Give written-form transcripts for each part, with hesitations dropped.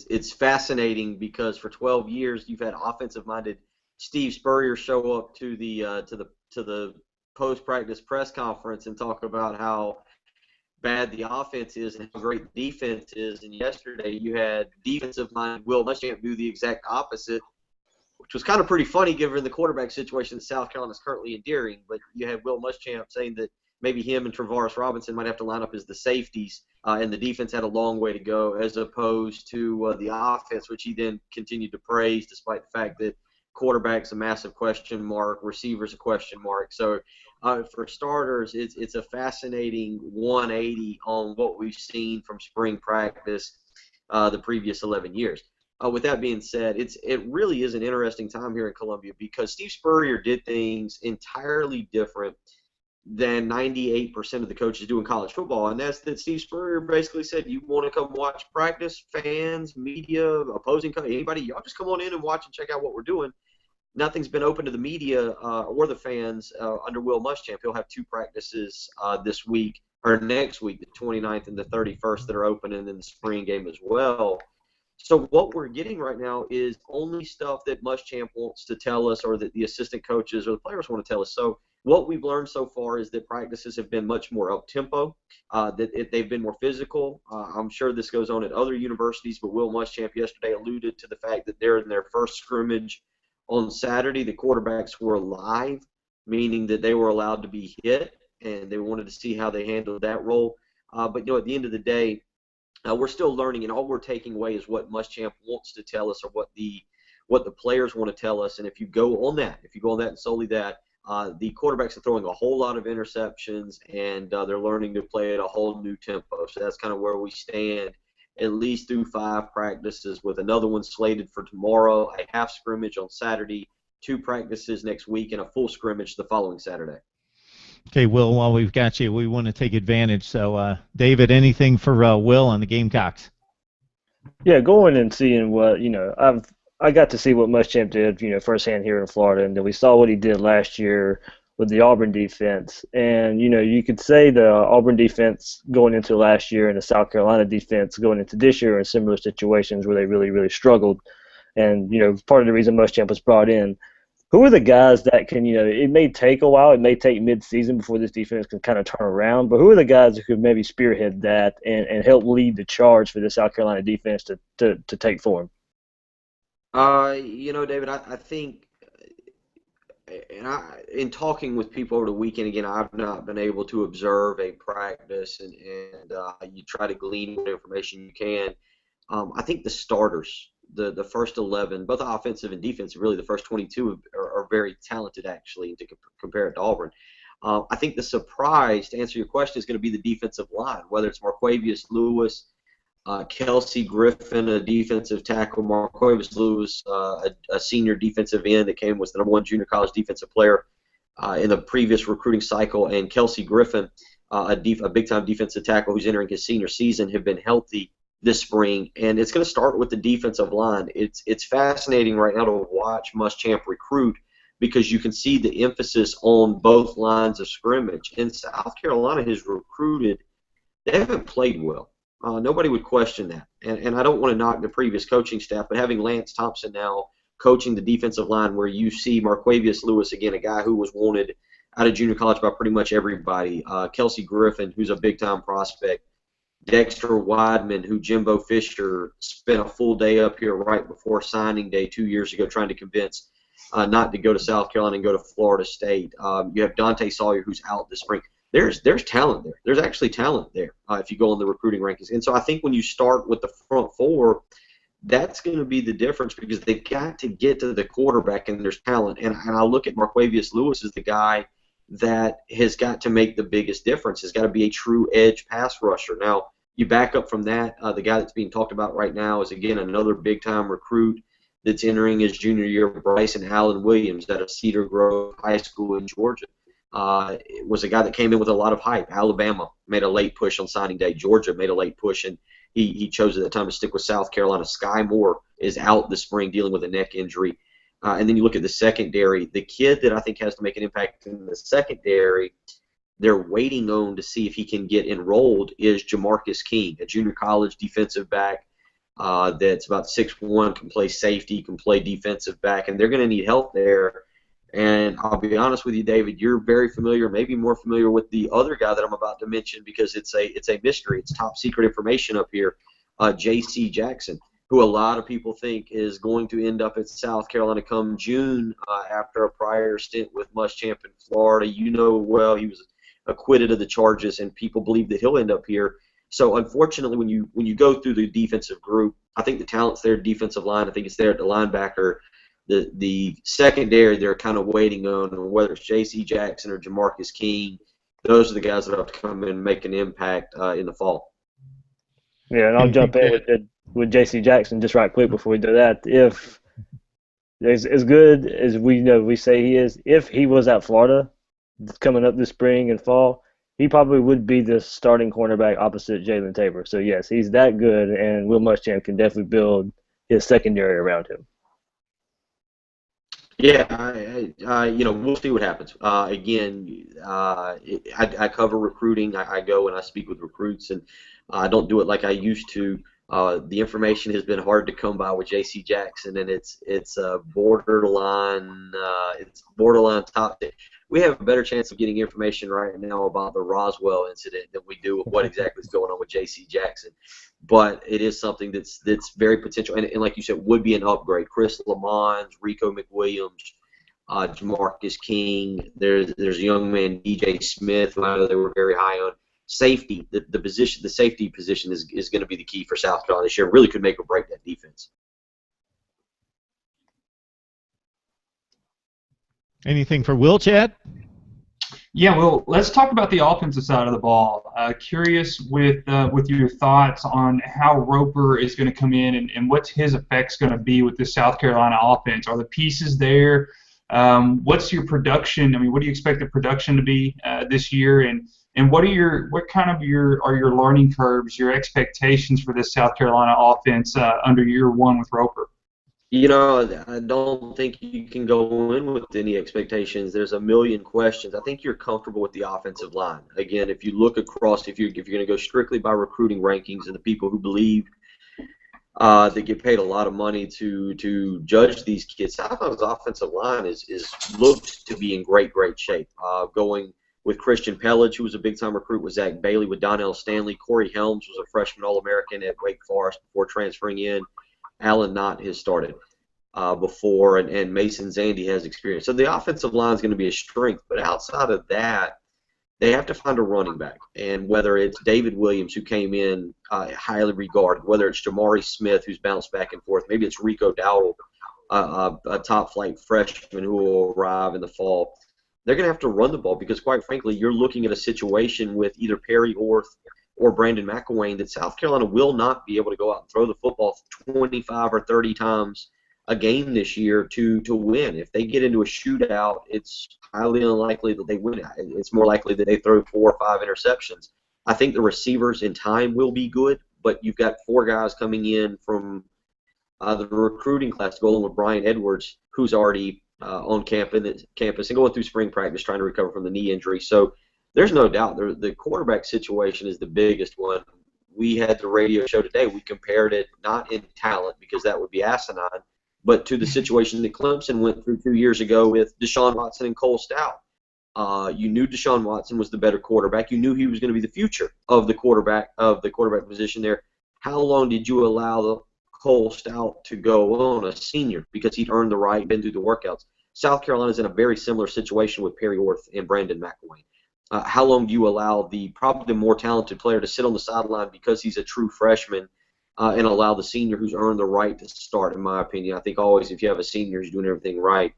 it's fascinating because for 12 years you've had offensive-minded Steve Spurrier show up to the post-practice press conference and talk about how bad the offense is and how great the defense is. And yesterday you had defensive-minded Will Muschamp do the exact opposite, which was kind of pretty funny given the quarterback situation that South Carolina is currently enduring. But you had Will Muschamp saying that maybe him and Travaris Robinson might have to line up as the safeties, and the defense had a long way to go, as opposed to the offense, which he then continued to praise, despite the fact that quarterback's a massive question mark, receivers a question mark. So for starters, it's a fascinating 180 on what we've seen from spring practice the previous 11 years. With that being said, it really is an interesting time here in Columbia because Steve Spurrier did things entirely different than 98% of the coaches do in college football, and that's that Steve Spurrier basically said, you want to come watch practice, fans, media, opposing, anybody, y'all just come on in and watch and check out what we're doing. Nothing's been open to the media or the fans under Will Muschamp. He'll have two practices this week, or next week, the 29th and the 31st, that are open, and then the spring game as well. So what we're getting right now is only stuff that Muschamp wants to tell us, or that the assistant coaches or the players want to tell us. So what we've learned so far is that practices have been much more up-tempo, they've been more physical. I'm sure this goes on at other universities, but Will Muschamp yesterday alluded to the fact that they're in their first scrimmage on Saturday. The quarterbacks were live, meaning that they were allowed to be hit, and they wanted to see how they handled that role. But at the end of the day, we're still learning, and all we're taking away is what Muschamp wants to tell us, or what the players want to tell us. And if you go on that and solely that, the quarterbacks are throwing a whole lot of interceptions, and they're learning to play at a whole new tempo. So that's kind of where we stand, at least through 5 practices, with another one slated for tomorrow, a half scrimmage on Saturday, 2 practices next week, and a full scrimmage the following Saturday. Okay, Will, while we've got you, we want to take advantage. So, David, anything for Will on the Gamecocks? Yeah, going and seeing what, I got to see what Muschamp did, firsthand here in Florida, and then we saw what he did last year with the Auburn defense. And, you could say the Auburn defense going into last year and the South Carolina defense going into this year in similar situations where they really, really struggled. And, part of the reason Muschamp was brought in. Who are the guys that can, it may take a while, it may take mid-season before this defense can kind of turn around, but who are the guys that could maybe spearhead that and help lead the charge for the South Carolina defense to take form? David, I think, and in talking with people over the weekend, again, I've not been able to observe a practice, and you try to glean what information you can. I think the starters, the first 11, both offensive and defensive, really the first 22 are very talented, actually, to compare it to Auburn. I think the surprise, to answer your question, is going to be the defensive line, whether it's Marquavius Lewis, Kelsey Griffin, a defensive tackle, Marquavius Lewis, a senior defensive end that was the #1 junior college defensive player in the previous recruiting cycle, and Kelsey Griffin, a big-time defensive tackle who's entering his senior season, have been healthy this spring. And it's going to start with the defensive line. It's fascinating right now to watch Muschamp recruit, because you can see the emphasis on both lines of scrimmage. And South Carolina has recruited. They haven't played well. Nobody would question that. And I don't want to knock the previous coaching staff, but having Lance Thompson now coaching the defensive line, where you see Marquavius Lewis, again, a guy who was wanted out of junior college by pretty much everybody, Kelsey Griffin, who's a big-time prospect, Dexter Wideman, who Jimbo Fisher spent a full day up here right before signing day 2 years ago trying to convince not to go to South Carolina and go to Florida State. You have Dante Sawyer, who's out this spring. There's talent there. There's actually talent there if you go on the recruiting rankings. And so I think when you start with the front 4, that's going to be the difference, because they've got to get to the quarterback, and there's talent. And I look at Marquavius Lewis as the guy that has got to make the biggest difference. Has got to be a true edge pass rusher. Now, you back up from that, the guy that's being talked about right now is, again, another big-time recruit that's entering his junior year, Bryson Allen Williams, out of Cedar Grove High School in Georgia. It was a guy that came in with a lot of hype. Alabama made a late push on signing day. Georgia made a late push, and he chose at that time to stick with South Carolina. Sky Moore is out this spring dealing with a neck injury. And then you look at the secondary. The kid that I think has to make an impact in the secondary, they're waiting on to see if he can get enrolled, is Jamarcus King, a junior college defensive back that's about 6'1", can play safety, can play defensive back, and they're going to need help there. And I'll be honest with you, David, you're very familiar, maybe more familiar with the other guy that I'm about to mention because it's a mystery. It's top secret information up here, J.C. Jackson, who a lot of people think is going to end up at South Carolina come June after a prior stint with Muschamp in Florida. You know well he was acquitted of the charges, and people believe that he'll end up here. So unfortunately, when you go through the defensive group, I think the talent's there at defensive line. I think it's there at the linebacker. The secondary, they're kind of waiting on whether it's J.C. Jackson or Jamarcus King. Those are the guys that have to come in and make an impact in the fall. Yeah, and I'll jump in with J.C. Jackson just right quick before we do that. If as good as we say he is, if he was at Florida coming up this spring and fall, he probably would be the starting cornerback opposite Jalen Tabor. So yes, he's that good, and Will Muschamp can definitely build his secondary around him. Yeah, we'll see what happens. Again, I cover recruiting. I go and I speak with recruits, and I don't do it like I used to. The information has been hard to come by with J.C. Jackson, and it's borderline top. We have a better chance of getting information right now about the Roswell incident than we do what exactly is going on with J.C. Jackson. But it is something that's very potential, and like you said, would be an upgrade. Chris Lamont, Rico McWilliams, Jamarcus King. There's a young man, DJ Smith, who I know they were very high on. Safety, the safety position is going to be the key for South Carolina this year. Really could make or break that defense. Anything for Will, Chad? Yeah, well, let's talk about the offensive side of the ball. Curious with your thoughts on how Roper is going to come in and what's his effects going to be with the South Carolina offense. Are the pieces there? What's your production? I mean, what do you expect the production to be this year? And what are your learning curves, your expectations for this South Carolina offense under year one with Roper? You know, I don't think you can go in with any expectations. There's a million questions. I think you're comfortable with the offensive line. Again, if you look across, if you're going to go strictly by recruiting rankings and the people who believe they get paid a lot of money to judge these kids, South Carolina's offensive line looks to be in great shape. Going with Christian Pellich, who was a big-time recruit, with Zach Bailey, with Donnell Stanley. Corey Helms was a freshman All-American at Wake Forest before transferring in. Alan Knott has started before, and Mason Zandy has experience. So the offensive line is going to be a strength, but outside of that, they have to find a running back. And whether it's David Williams, who came in highly regarded, whether it's Jamari Smith, who's bounced back and forth, maybe it's Rico Dowdle, a top-flight freshman who will arrive in the fall, they're going to have to run the ball because, quite frankly, you're looking at a situation with either Perry Orth or Brandon McElwain that South Carolina will not be able to go out and throw the football 25 or 30 times a game this year to win. If they get into a shootout, it's highly unlikely that they win. It's more likely that they throw 4 or 5 interceptions. I think the receivers in time will be good, but you've got 4 guys coming in from the recruiting class, going with Brian Edwards, who's already on campus and going through spring practice trying to recover from the knee injury. So there's no doubt the quarterback situation is the biggest one. We had the radio show today. We compared it not in talent because that would be asinine, but to the situation that Clemson went through 2 years ago with Deshaun Watson and Cole Stout. You knew Deshaun Watson was the better quarterback. You knew he was going to be the future of the quarterback position there. How long did you allow Cole Stout to go on, a senior, because he'd earned the right, been through the workouts? South Carolina's in a very similar situation with Perry Orth and Brandon McElwain. How long do you allow probably the more talented player to sit on the sideline because he's a true freshman and allow the senior who's earned the right to start, in my opinion? I think always if you have a senior who's doing everything right,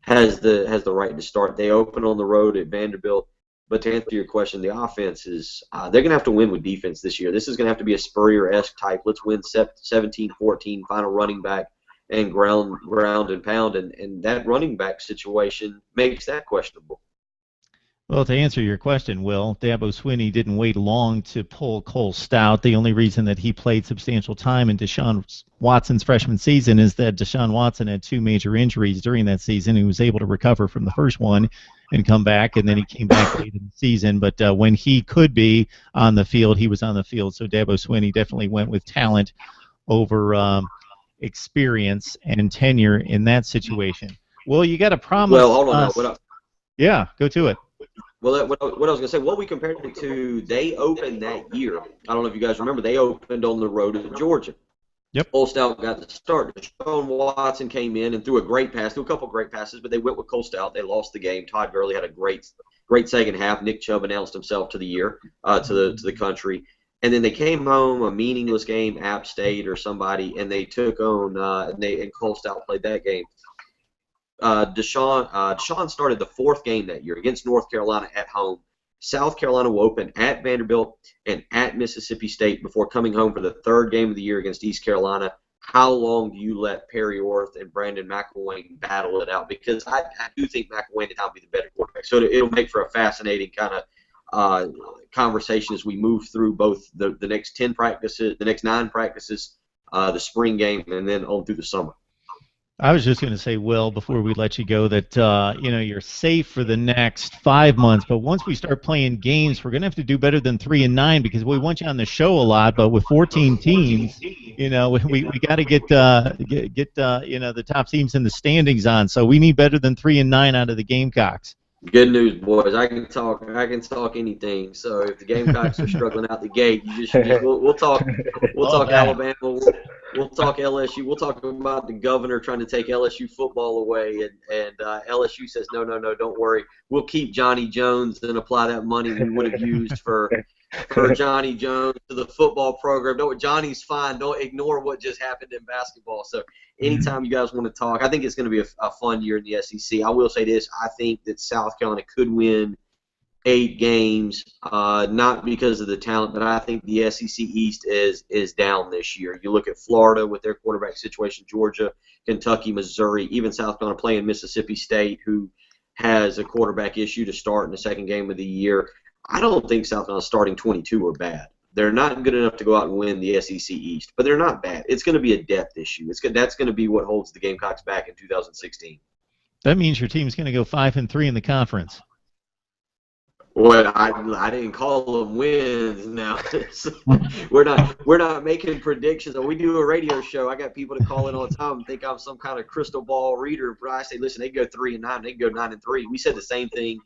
has the right to start. They open on the road at Vanderbilt. But to answer your question, the offense is they're going to have to win with defense this year. This is going to have to be a Spurrier-esque type. Let's win 17-14, find a running back, and ground and pound. And that running back situation makes that questionable. Well, to answer your question, Will, Dabo Swinney didn't wait long to pull Cole Stout. The only reason that he played substantial time in Deshaun Watson's freshman season is that Deshaun Watson had 2 major injuries during that season. He was able to recover from the first one and come back, and then he came back late in the season. But when he could be on the field, he was on the field. So Dabo Swinney definitely went with talent over experience and tenure in that situation. Well, you got to promise Well, hold on us. now. Yeah, go to it. Well, what I was going to say, what we compared it to, they opened that year. I don't know if you guys remember, they opened on the road to Georgia. Yep. Cole Stout got the start. Deshaun Watson came in and threw a great pass, threw a couple great passes, but they went with Cole Stout. They lost the game. Todd Gurley had a great second half. Nick Chubb announced himself to the year, to the country. And then they came home, a meaningless game, App State or somebody, and they took on, and Cole Stout played that game. Deshaun started the fourth game that year against North Carolina at home. South Carolina will open at Vanderbilt and at Mississippi State before coming home for the third game of the year against East Carolina. How long do you let Perry Orth and Brandon McElwain battle it out? Because I do think McElwain and I'll be the better quarterback. So it'll make for a fascinating kind of conversation as we move through both the next 10 practices, the next 9 practices, the spring game, and then on through the summer. I was just going to say, Will, before we let you go, that you're safe for the next 5 months. But once we start playing games, we're going to have to do better than 3-9 because we want you on the show a lot. But with 14 teams, we got to get the top teams in the standings on. So we need better than 3-9 out of the Gamecocks. Good news, boys. I can talk anything. So if the Gamecocks are struggling out the gate, we'll talk Alabama. We'll talk LSU. We'll talk about the governor trying to take LSU football away, and LSU says no, don't worry. We'll keep Johnny Jones and apply that money we would have used for Johnny Jones to the football program. No, Johnny's fine. Don't ignore what just happened in basketball. So anytime you guys want to talk, I think it's going to be a fun year in the SEC. I will say this. I think that South Carolina could win 8 games, not because of the talent, but I think the SEC East is down this year. You look at Florida with their quarterback situation, Georgia, Kentucky, Missouri, even South Carolina playing Mississippi State, who has a quarterback issue to start in the second game of the year. I don't think South Carolina starting 22 are bad. They're not good enough to go out and win the SEC East, but they're not bad. It's going to be a depth issue. That's going to be what holds the Gamecocks back in 2016. That means your team's going to go 5-3 in the conference. Well, I didn't call them wins. Now we're not making predictions. We do a radio show. I got people to call in all the time and think I'm some kind of crystal ball reader. But I say, listen, they go 3-9. They can go 9-3. We said the same thing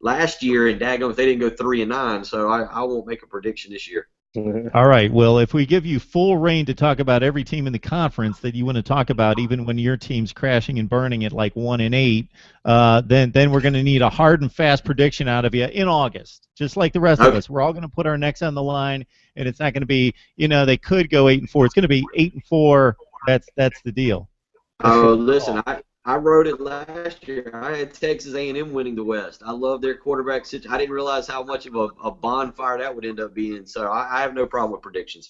last year, and daggone if they didn't go 3-9. So I won't make a prediction this year. All right. Well, if we give you full reign to talk about every team in the conference that you want to talk about, even when your team's crashing and burning at like 1-8, then we're going to need a hard and fast prediction out of you in August, just like the rest of us. We're all going to put our necks on the line, and it's not going to be, they could go 8-4. It's going to be 8-4. That's the deal. Oh, listen, I wrote it last year. I had Texas A&M winning the West. I love their quarterback situation. I didn't realize how much of a bonfire that would end up being. So I have no problem with predictions.